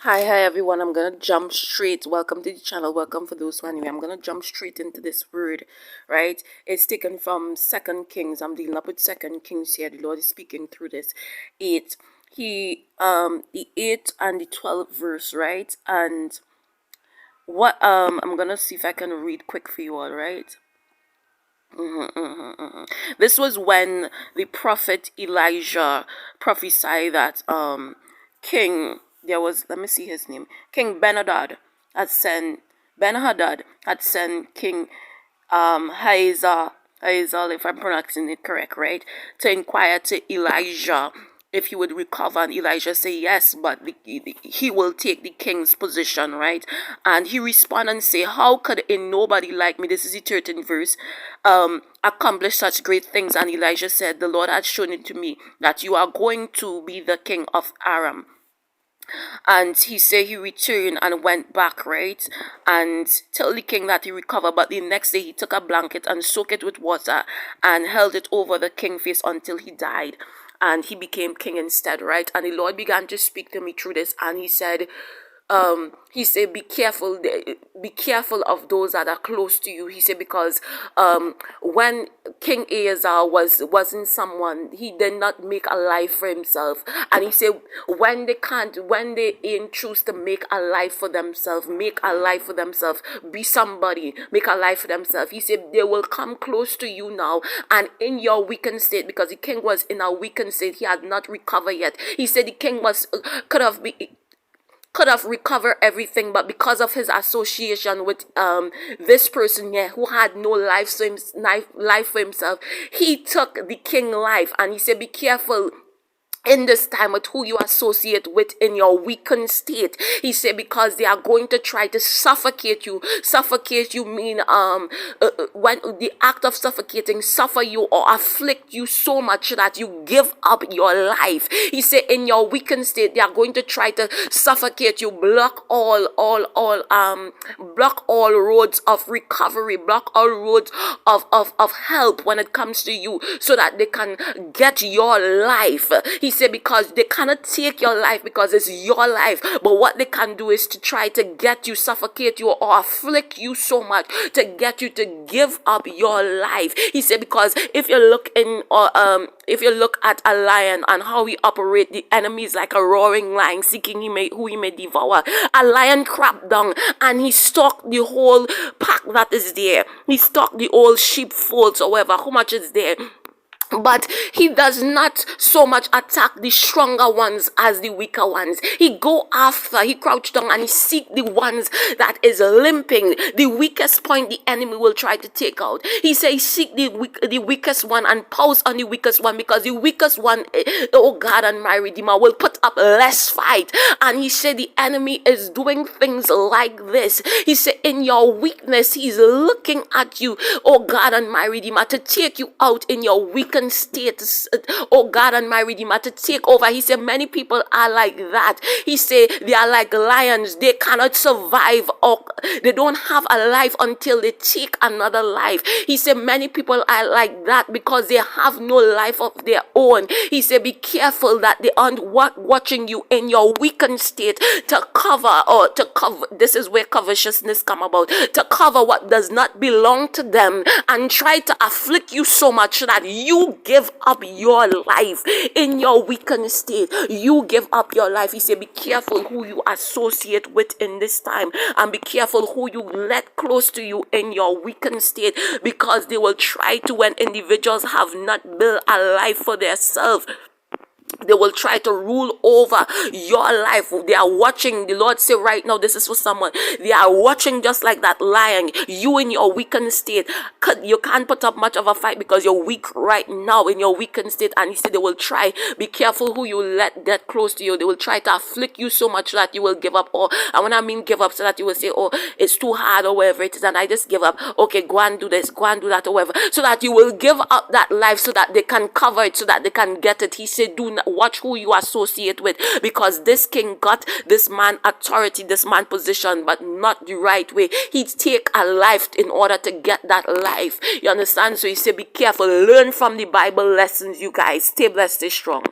Hi everyone. I'm gonna jump straight. Welcome to the channel. Welcome for those who are new. I'm gonna jump straight into this word, right? It's taken from Second Kings. I'm dealing up with Second Kings here. The Lord is speaking through this 8. The 8 and the 12th verse, right? And what I'm gonna see if I can read quick for you all, right? This was when the prophet Elijah prophesied that King, there was, let me see his name, King Ben-Hadad had sent King Hazael, if I'm pronouncing it correct, right, to inquire to Elijah if he would recover, and Elijah say yes, but he will take the king's position, right? And he respond and say, how could a nobody like me, this is the 13th verse, accomplish such great things? And Elijah said, the Lord had shown it to me that you are going to be the king of Aram. And he said he returned and went back, right, and tell the king that he recovered. But the next day he took a blanket and soaked it with water and held it over the king's face until he died, and he became king instead, right? And the Lord began to speak to me through this, and he said be careful of those that are close to you. He said, because when King Ahazah wasn't someone, he did not make a life for himself. And he said, when they ain't choose to make a life for themselves, be somebody, make a life for themselves. He said they will come close to you now, and in your weakened state, because the king was in a weakened state, he had not recovered yet. He said the king could have recovered everything, but because of his association with this person here who had no life for himself, he took the king life. And he said, be careful in this time with who you associate with in your weakened state. He said, because they are going to try to suffocate you. Suffocate you mean when the act of suffocating, suffer you or afflict you so much that you give up your life. He said, in your weakened state, they are going to try to suffocate you, block all roads of recovery, block all roads of help when it comes to you, so that they can get your life. He said, because they cannot take your life because it's your life, but what they can do is to try to get you, suffocate you, or afflict you so much to get you to give up your life. He said, because if you look at a lion and how he operates, the enemy is like a roaring lion seeking who he may devour. A lion crept down and he stalked the whole pack that is there. He stalked the old sheepfolds or whatever, how much is there. But he does not so much attack the stronger ones as the weaker ones. He crouch down and he seek the ones that is limping. The weakest point the enemy will try to take out. He says, seek the weakest one and pause on the weakest one, because the weakest one, oh God and my Redeemer, will put up less fight. And he said the enemy is doing things like this. He said, in your weakness, he's looking at you, oh God and my Redeemer, to take you out in your weakness state, oh God and my Redeemer, to take over. He said many people are like that. He said they are like lions. They cannot survive, or they don't have a life until they take another life. He said many people are like that because they have no life of their own. He said be careful that they aren't watching you in your weakened state to cover. This is where covetousness come about, to cover what does not belong to them and try to afflict you so much that you give up your life in your weakened state. You give up your life. He said, be careful who you associate with in this time, and be careful who you let close to you in your weakened state, because they will try to, when individuals have not built a life for themselves, they will try to rule over your life. They are watching. The Lord say right now, this is for someone. They are watching just like that lion. You in your weakened state, you can't put up much of a fight because you're weak right now in your weakened state. And he said they will try. Be careful who you let get close to you. They will try to afflict you so much that you will give up. And when I mean give up, so that you will say, oh, it's too hard or whatever it is, and I just give up. Okay, go and do this, go and do that or whatever. So that you will give up that life so that they can cover it, so that they can get it. He said, do not watch who you associate with, because this king got this man authority, this man position, but not the right way. He'd take a life in order to get that life. You understand? So he said, be careful. Learn from the Bible lessons, you guys. Stay blessed, stay strong.